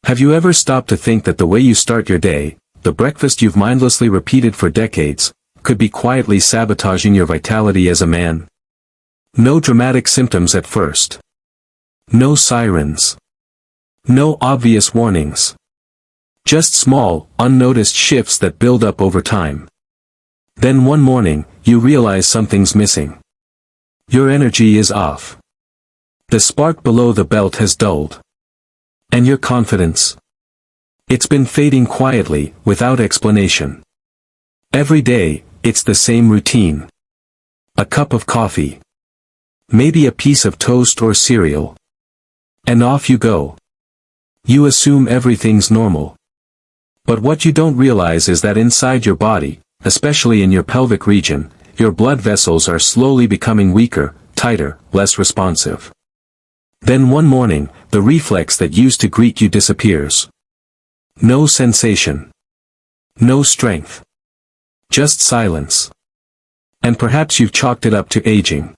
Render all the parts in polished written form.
Have you ever stopped to think that the way you start your day, the breakfast you've mindlessly repeated for decades, could be quietly sabotaging your vitality as a man? No dramatic symptoms at first. No sirens. No obvious warnings. Just small, unnoticed shifts that build up over time. Then one morning, you realize something's missing. Your energy is off. The spark below the belt has dulled. And your confidence? It's been fading quietly, without explanation. Every day, it's the same routine. A cup of coffee. Maybe a piece of toast or cereal. And off you go. You assume everything's normal. But what you don't realize is that inside your body, especially in your pelvic region, your blood vessels are slowly becoming weaker, tighter, less responsive. Then one morning, the reflex that used to greet you disappears. No sensation. No strength. Just silence. And perhaps you've chalked it up to aging.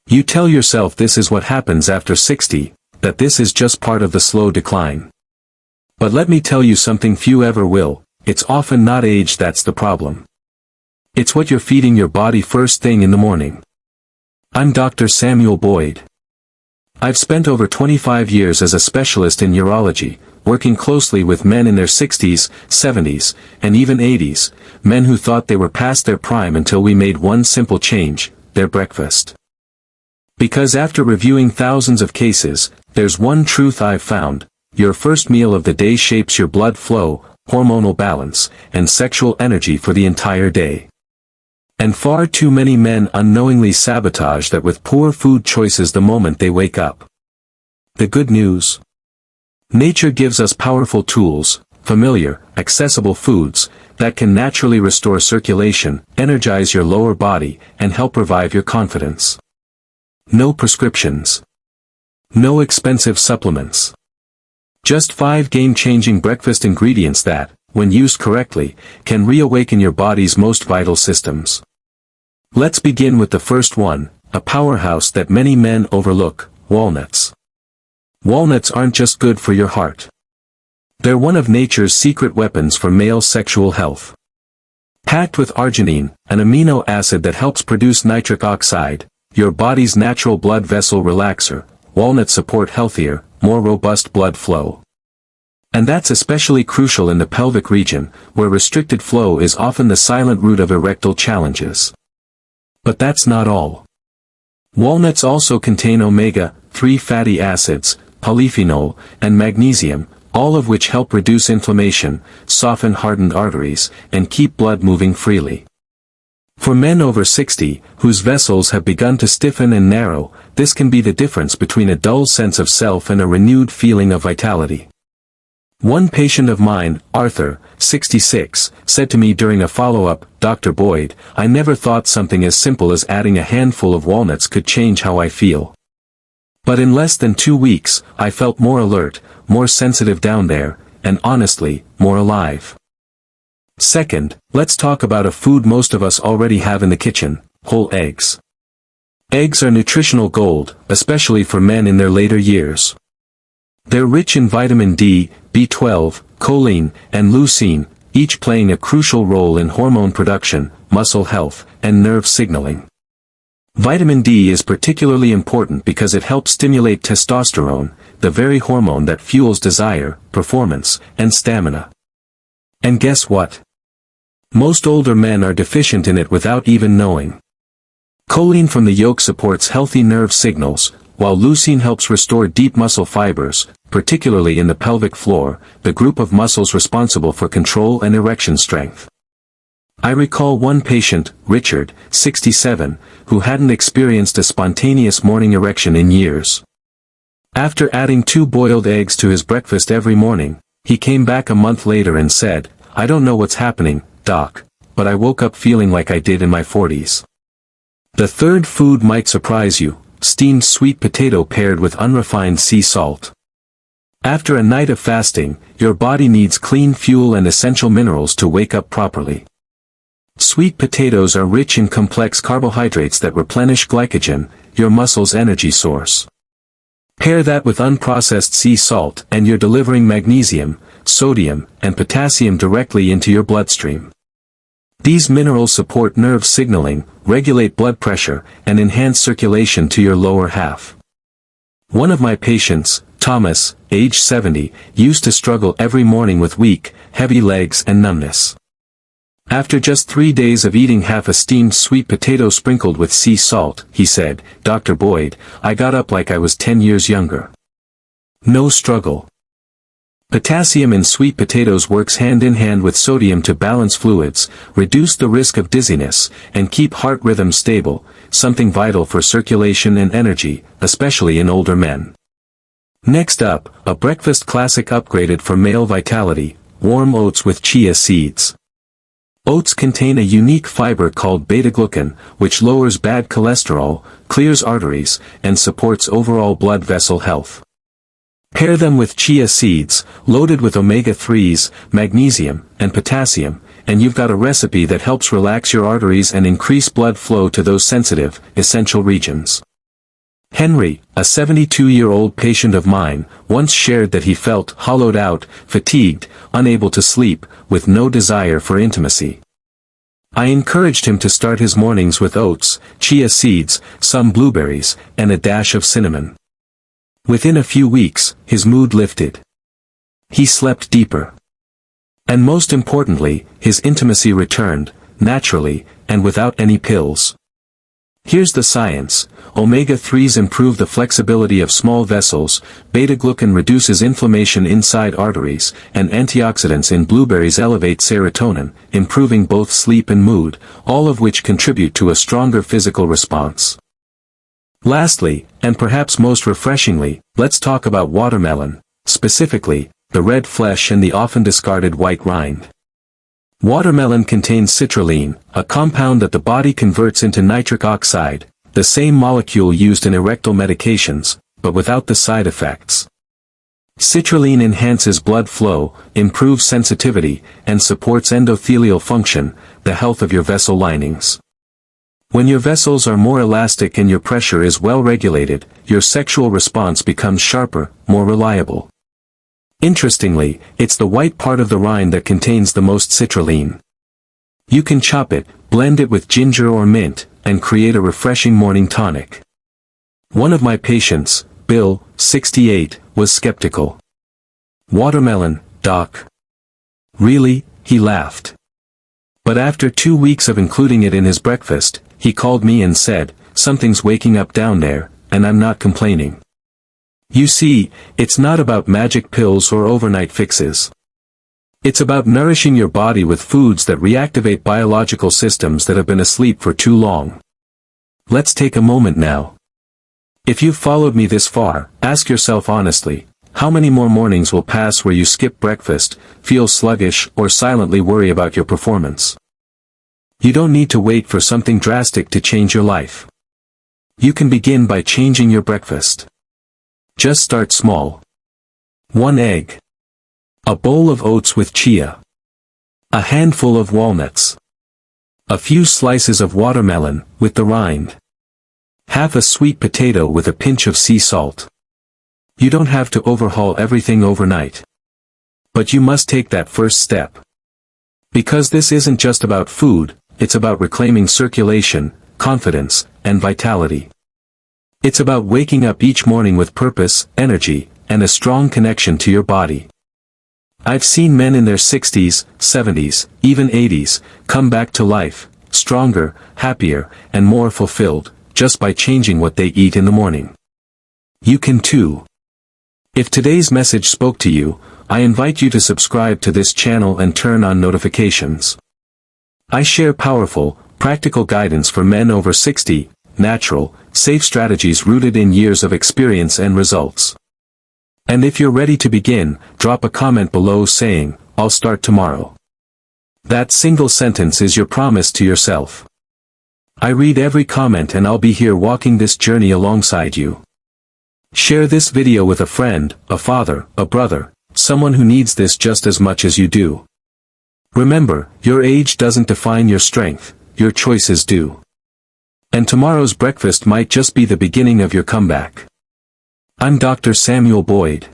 You tell yourself this is what happens after 60, that this is just part of the slow decline. But let me tell you something few ever will, it's often not age that's the problem. It's what you're feeding your body first thing in the morning. I'm Dr. Samuel Boyd. I've spent over 25 years as a specialist in urology, working closely with men in their 60s, 70s, and even 80s, men who thought they were past their prime until we made one simple change, their breakfast. Because after reviewing thousands of cases, there's one truth I've found: your first meal of the day shapes your blood flow, hormonal balance, and sexual energy for the entire day. And far too many men unknowingly sabotage that with poor food choices the moment they wake up. The good news? Nature gives us powerful tools, familiar, accessible foods, that can naturally restore circulation, energize your lower body, and help revive your confidence. No prescriptions. No expensive supplements. Just 5 game-changing breakfast ingredients that, when used correctly, can reawaken your body's most vital systems. Let's begin with the first one, a powerhouse that many men overlook: walnuts. Walnuts aren't just good for your heart. They're one of nature's secret weapons for male sexual health. Packed with arginine, an amino acid that helps produce nitric oxide, your body's natural blood vessel relaxer, walnuts support healthier, more robust blood flow. And that's especially crucial in the pelvic region, where restricted flow is often the silent root of erectile challenges. But that's not all. Walnuts also contain omega-3 fatty acids, polyphenol, and magnesium, all of which help reduce inflammation, soften hardened arteries, and keep blood moving freely. For men over 60, whose vessels have begun to stiffen and narrow, this can be the difference between a dull sense of self and a renewed feeling of vitality. One patient of mine, Arthur, 66, said to me during a follow-up, "Dr. Boyd, I never thought something as simple as adding a handful of walnuts could change how I feel. But in less than 2 weeks, I felt more alert, more sensitive down there, and honestly, more alive." Second, let's talk about a food most of us already have in the kitchen: whole eggs. Eggs are nutritional gold, especially for men in their later years. They're rich in vitamin D, B12, choline, and leucine, each playing a crucial role in hormone production, muscle health, and nerve signaling. Vitamin D is particularly important because it helps stimulate testosterone, the very hormone that fuels desire, performance, and stamina. And guess what? Most older men are deficient in it without even knowing. Choline from the yolk supports healthy nerve signals, while leucine helps restore deep muscle fibers, particularly in the pelvic floor, the group of muscles responsible for control and erection strength. I recall one patient, Richard, 67, who hadn't experienced a spontaneous morning erection in years. After adding 2 boiled eggs to his breakfast every morning, he came back a month later and said, "I don't know what's happening, doc, but I woke up feeling like I did in my 40s. The third food might surprise you: steamed sweet potato paired with unrefined sea salt. After a night of fasting, your body needs clean fuel and essential minerals to wake up properly. Sweet potatoes are rich in complex carbohydrates that replenish glycogen, your muscle's energy source. Pair that with unprocessed sea salt and you're delivering magnesium, sodium, and potassium directly into your bloodstream. These minerals support nerve signaling, regulate blood pressure, and enhance circulation to your lower half. One of my patients, Thomas, age 70, used to struggle every morning with weak, heavy legs and numbness. After just 3 days of eating half a steamed sweet potato sprinkled with sea salt, he said, "Dr. Boyd, I got up like I was 10 years younger. No struggle." Potassium in sweet potatoes works hand in hand with sodium to balance fluids, reduce the risk of dizziness, and keep heart rhythm stable, something vital for circulation and energy, especially in older men. Next up, a breakfast classic upgraded for male vitality, warm oats with chia seeds. Oats contain a unique fiber called beta-glucan, which lowers bad cholesterol, clears arteries, and supports overall blood vessel health. Pair them with chia seeds, loaded with omega-3s, magnesium, and potassium, and you've got a recipe that helps relax your arteries and increase blood flow to those sensitive, essential regions. Henry, a 72-year-old patient of mine, once shared that he felt hollowed out, fatigued, unable to sleep, with no desire for intimacy. I encouraged him to start his mornings with oats, chia seeds, some blueberries, and a dash of cinnamon. Within a few weeks, his mood lifted. He slept deeper. And most importantly, his intimacy returned, naturally, and without any pills. Here's the science. Omega-3s improve the flexibility of small vessels, beta-glucan reduces inflammation inside arteries, and antioxidants in blueberries elevate serotonin, improving both sleep and mood, all of which contribute to a stronger physical response. Lastly, and perhaps most refreshingly, let's talk about watermelon, specifically, the red flesh and the often discarded white rind. Watermelon contains citrulline, a compound that the body converts into nitric oxide, the same molecule used in erectile medications, but without the side effects. Citrulline enhances blood flow, improves sensitivity, and supports endothelial function, the health of your vessel linings. When your vessels are more elastic and your pressure is well regulated, your sexual response becomes sharper, more reliable. Interestingly, it's the white part of the rind that contains the most citrulline. You can chop it, blend it with ginger or mint, and create a refreshing morning tonic. One of my patients, Bill, 68, was skeptical. "Watermelon, doc?" "Really?" he laughed. But after 2 weeks of including it in his breakfast, he called me and said, "Something's waking up down there, and I'm not complaining." You see, it's not about magic pills or overnight fixes. It's about nourishing your body with foods that reactivate biological systems that have been asleep for too long. Let's take a moment now. If you've followed me this far, ask yourself honestly, how many more mornings will pass where you skip breakfast, feel sluggish, or silently worry about your performance? You don't need to wait for something drastic to change your life. You can begin by changing your breakfast. Just start small. 1 egg. A bowl of oats with chia. A handful of walnuts. A few slices of watermelon, with the rind. Half a sweet potato with a pinch of sea salt. You don't have to overhaul everything overnight. But you must take that first step. Because this isn't just about food, it's about reclaiming circulation, confidence, and vitality. It's about waking up each morning with purpose, energy, and a strong connection to your body. I've seen men in their 60s, 70s, even 80s, come back to life, stronger, happier, and more fulfilled, just by changing what they eat in the morning. You can too. If today's message spoke to you, I invite you to subscribe to this channel and turn on notifications. I share powerful, practical guidance for men over 60, natural, safe strategies rooted in years of experience and results. And if you're ready to begin, drop a comment below saying, "I'll start tomorrow." That single sentence is your promise to yourself. I read every comment and I'll be here walking this journey alongside you. Share this video with a friend, a father, a brother, someone who needs this just as much as you do. Remember, your age doesn't define your strength, your choices do. And tomorrow's breakfast might just be the beginning of your comeback. I'm Dr. Samuel Boyd.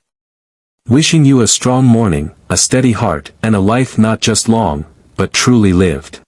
Wishing you a strong morning, a steady heart, and a life not just long, but truly lived.